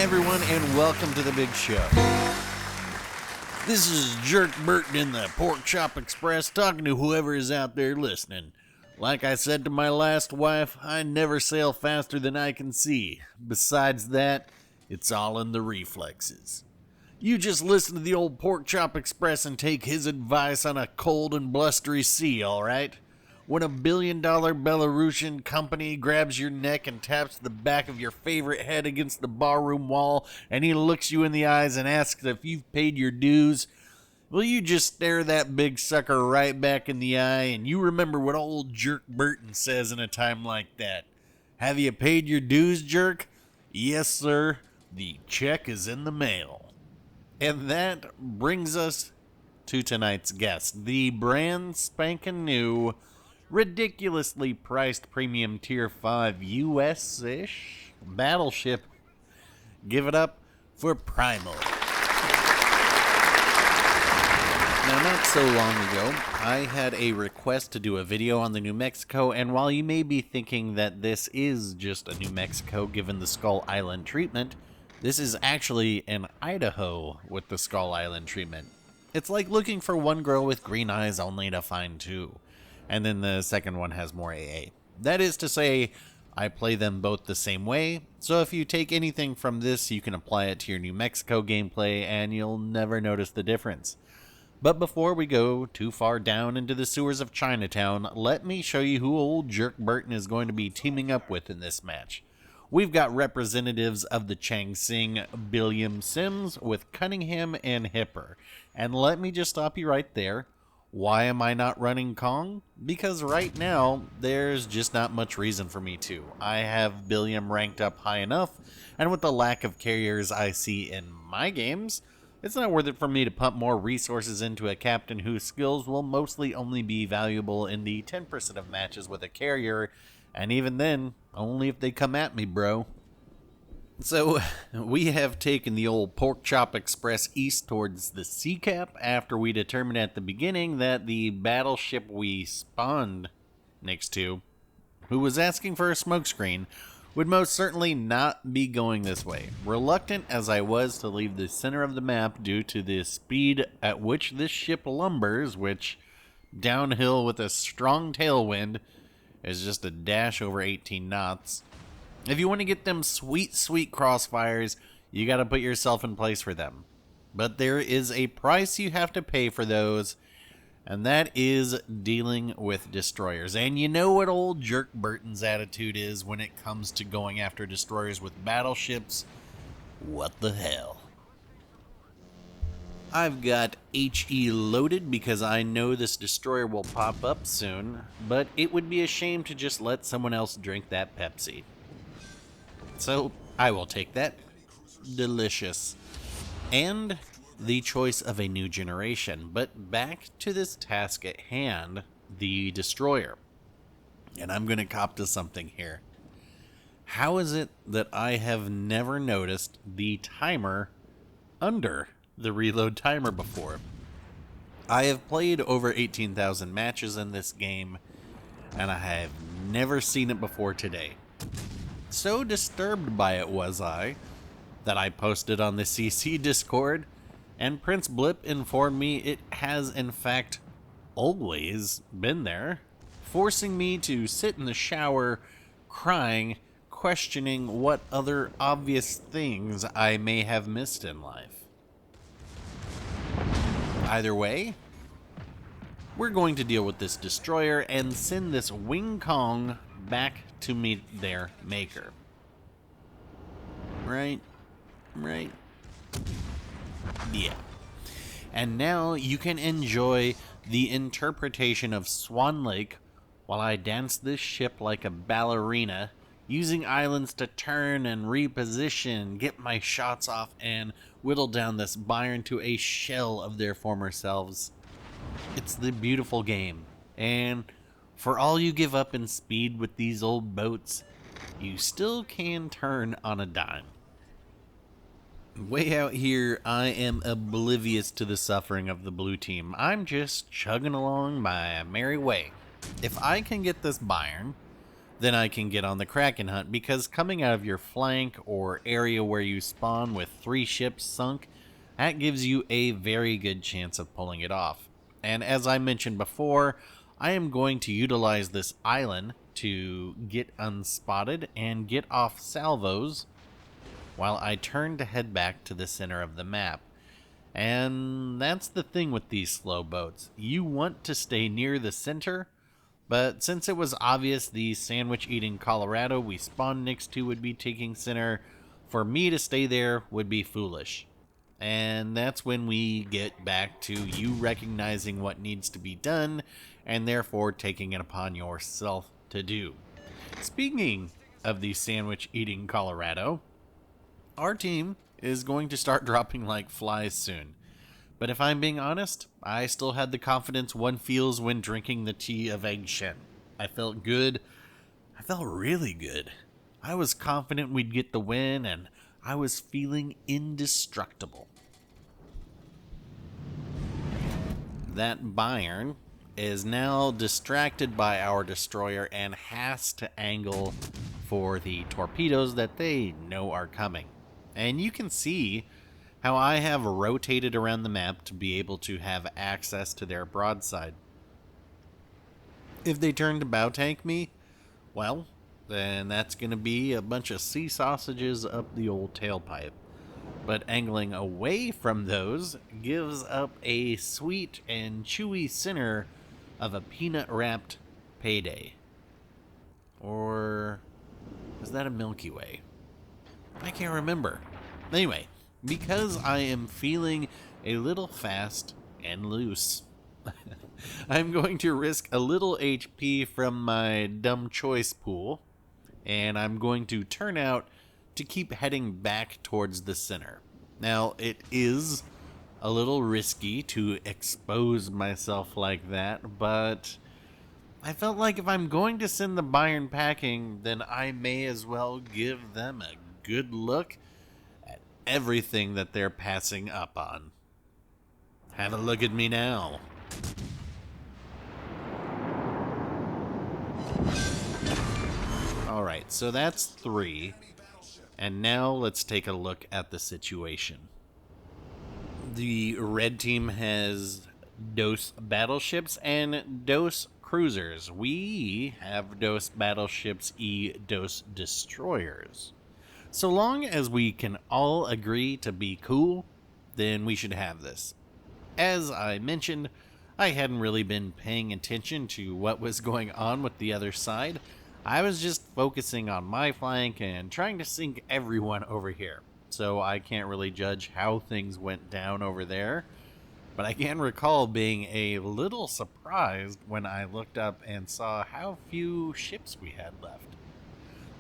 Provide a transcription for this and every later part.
everyone, and welcome to the big show. This is Jerk Burton in the Pork Chop Express talking to whoever is out there listening. Like I said to my last wife, I never sail faster than I can see. Besides that, it's all in the reflexes. You just listen to the old Pork Chop Express and take his advice on a cold and blustery sea, alright? When a billion-dollar Belarusian company grabs your neck and taps the back of your favorite head against the barroom wall, and he looks you in the eyes and asks if you've paid your dues, will you just stare that big sucker right back in the eye and you remember what old Jerk Burton says in a time like that? Have you paid your dues, jerk? Yes, sir. The check is in the mail. And that brings us to tonight's guest, the brand spanking new, ridiculously priced premium tier 5 US-ish battleship. Give it up for Primal. Now, not so long ago, I had a request to do a video on the New Mexico, and while you may be thinking that this is just a New Mexico given the Skull Island treatment, this is actually an Idaho with the Skull Island treatment. It's like looking for one girl with green eyes only to find two. And then the second one has more AA. That is to say, I play them both the same way, so if you take anything from this, you can apply it to your New Mexico gameplay, and you'll never notice the difference. But before we go too far down into the sewers of Chinatown, let me show you who old Jerk Burton is going to be teaming up with in this match. We've got representatives of the Chang Sing, Billiam Sims, with Cunningham and Hipper. And let me just stop you right there. Why am I not running Kong? Because right now, there's just not much reason for me to. I have Billiam ranked up high enough, and with the lack of carriers I see in my games, it's not worth it for me to pump more resources into a captain whose skills will mostly only be valuable in the 10% of matches with a carrier, and even then, only if they come at me, bro. So, we have taken the old Pork Chop Express east towards the sea cap after we determined at the beginning that the battleship we spawned next to, who was asking for a smokescreen, would most certainly not be going this way. Reluctant as I was to leave the center of the map due to the speed at which this ship lumbers, which, downhill with a strong tailwind, is just a dash over 18 knots. If you want to get them sweet, sweet crossfires, you got to put yourself in place for them. But there is a price you have to pay for those, and that is dealing with destroyers. And you know what old Jerk Burton's attitude is when it comes to going after destroyers with battleships? What the hell? I've got HE loaded because I know this destroyer will pop up soon, but it would be a shame to just let someone else drink that Pepsi. So, I will take that. Delicious. And the choice of a new generation. But back to this task at hand, the destroyer. And I'm going to cop to something here. How is it that I have never noticed the timer under the reload timer before? I have played over 18,000 matches in this game, and I have never seen it before today. So disturbed by it was I, that I posted on the CC Discord, and Prince Blip informed me it has in fact always been there, forcing me to sit in the shower, crying, questioning what other obvious things I may have missed in life. Either way, we're going to deal with this destroyer and send this Wing Kong back to meet their maker. Right? Yeah. And now you can enjoy the interpretation of Swan Lake while I dance this ship like a ballerina, using islands to turn and reposition, get my shots off, and whittle down this Byron to a shell of their former selves. It's the beautiful game, and for all you give up in speed with these old boats, you still can turn on a dime. Way out here, I am oblivious to the suffering of the blue team. I'm just chugging along my merry way. If I can get this Byron, then I can get on the Kraken hunt, because coming out of your flank or area where you spawn with 3 ships sunk, that gives you a very good chance of pulling it off. And as I mentioned before, I am going to utilize this island to get unspotted and get off salvos while I turn to head back to the center of the map. And that's the thing with these slow boats. You want to stay near the center, but since it was obvious the sandwich-eating Colorado we spawned next to would be taking center, for me to stay there would be foolish. And that's when we get back to you recognizing what needs to be done, and therefore taking it upon yourself to do. Speaking of the sandwich-eating Colorado, our team is going to start dropping like flies soon. But if I'm being honest, I still had the confidence one feels when drinking the tea of egg shen. I felt good. I felt really good. I was confident we'd get the win, and I was feeling indestructible. That Bayern is now distracted by our destroyer and has to angle for the torpedoes that they know are coming. And you can see how I have rotated around the map to be able to have access to their broadside. If they turn to bow tank me, well, then that's going to be a bunch of sea sausages up the old tailpipe. But angling away from those gives up a sweet and chewy center of a peanut-wrapped payday. Or is that a Milky Way? I can't remember. Anyway, because I am feeling a little fast and loose, I'm going to risk a little HP from my dumb choice pool, and I'm going to turn out to keep heading back towards the center. Now, it is a little risky to expose myself like that, but I felt like if I'm going to send the Bayern packing, then I may as well give them a good look at everything that they're passing up on. Have a look at me now. Alright, so that's 3. And now let's take a look at the situation. The red team has DOS battleships and DOS cruisers. We have DOS battleships DOS destroyers. So long as we can all agree to be cool, then we should have this. As I mentioned, I hadn't really been paying attention to what was going on with the other side. I was just focusing on my flank and trying to sink everyone over here. So I can't really judge how things went down over there. But I can recall being a little surprised when I looked up and saw how few ships we had left.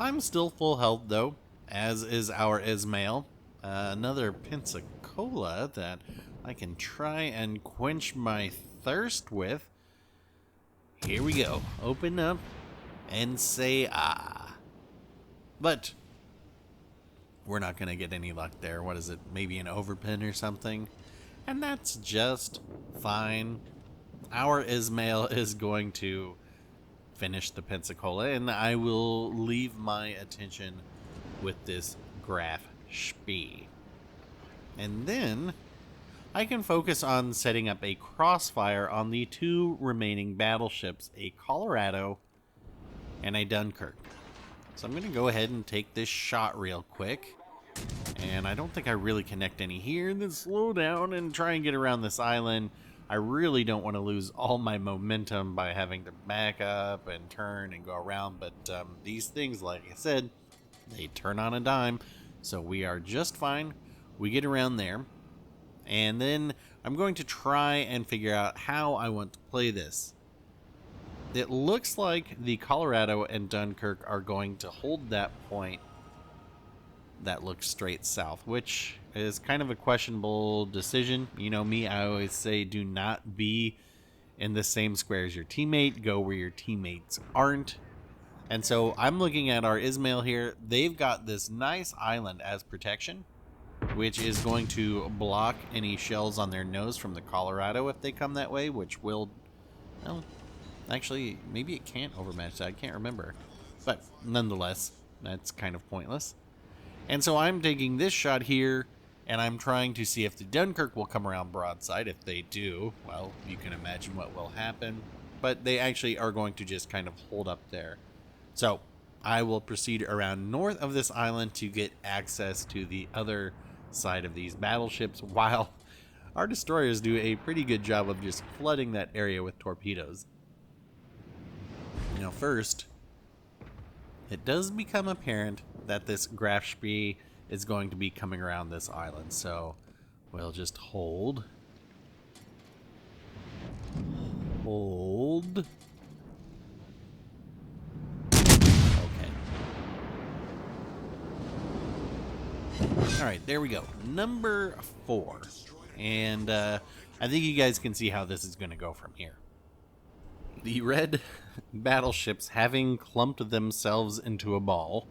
I'm still full health though, as is our Ismail. Another Pensacola that I can try and quench my thirst with. Here we go. Open up and say ah. But we're not going to get any luck there. What is it? Maybe an overpin or something? And that's just fine. Our Ismail is going to finish the Pensacola, and I will leave my attention with this Graf Spee. And then I can focus on setting up a crossfire on the 2 remaining battleships, a Colorado and a Dunkirk. So I'm going to go ahead and take this shot real quick. And I don't think I really connect any here. And then slow down and try and get around this island. I really don't want to lose all my momentum by having to back up and turn and go around. But these things, like I said, they turn on a dime. So we are just fine. We get around there. And then I'm going to try and figure out how I want to play this. It looks like the Colorado and Dunkirk are going to hold that point that looks straight south, which is kind of a questionable decision. You know me, I always say do not be in the same square as your teammate. Go where your teammates aren't. And so I'm looking at our Ismail here. They've got this nice island as protection, which is going to block any shells on their nose from the Colorado if they come that way, which will, well, actually, maybe it can't overmatch that. I can't remember. but nonetheless, that's kind of pointless. And so I'm taking this shot here, and I'm trying to see if the Dunkirk will come around broadside. If they do, well, you can imagine what will happen. But they actually are going to just kind of hold up there. So I will proceed around north of this island to get access to the other side of these battleships, while our destroyers do a pretty good job of just flooding that area with torpedoes. Now first, it does become apparent that this Grafspee is going to be coming around this island, so we'll just hold. Hold. Okay. Alright, there we go. Number 4. And I think you guys can see how this is going to go from here. The red battleships, having clumped themselves into a ball,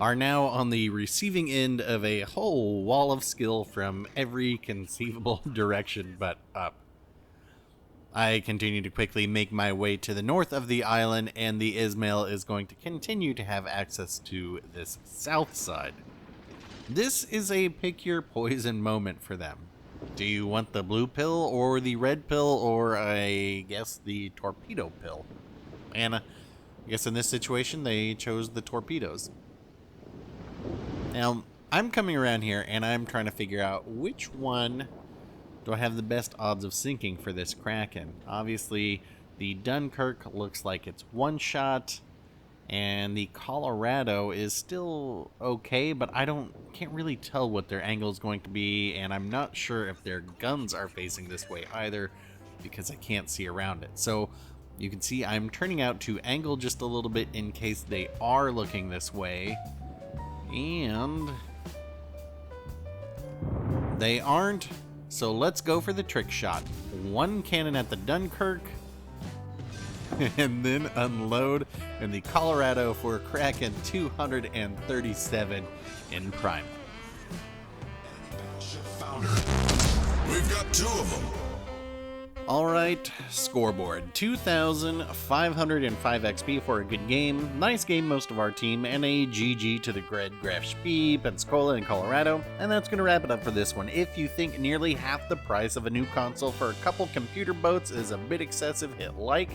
are now on the receiving end of a whole wall of skill from every conceivable direction but up. I continue to quickly make my way to the north of the island, and the Ismail is going to continue to have access to this south side. This is a pick your poison moment for them. Do you want the blue pill or the red pill, or I guess the torpedo pill? And I guess in this situation they chose the torpedoes. Now, I'm coming around here and I'm trying to figure out which one do I have the best odds of sinking for this Kraken. Obviously, the Dunkirk looks like it's one shot, and the Colorado is still okay, but I can't really tell what their angle is going to be, and I'm not sure if their guns are facing this way either, because I can't see around it. So you can see I'm turning out to angle just a little bit in case they are looking this way, and they aren't. So let's go for the trick shot. One cannon at the Dunkirk, and then unload in the Colorado for Kraken 237 in Primal. We've got 2 of them. Alright, scoreboard. 2,505 XP for a good game. Nice game, most of our team, and a GG to the Grafspee, Pensacola, and Colorado. And that's going to wrap it up for this one. If you think nearly half the price of a new console for a couple computer boats is a bit excessive, hit like.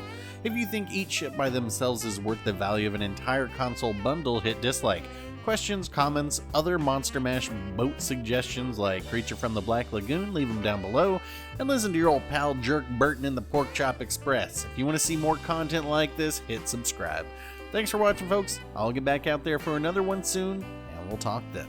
If you think each ship by themselves is worth the value of an entire console bundle, hit dislike. Questions, comments, other Monster Mash boat suggestions like Creature from the Black Lagoon, leave them down below, and listen to your old pal Jerk Burton in the Pork Chop Express. If you want to see more content like this, hit subscribe. Thanks for watching, folks. I'll get back out there for another one soon, and we'll talk then.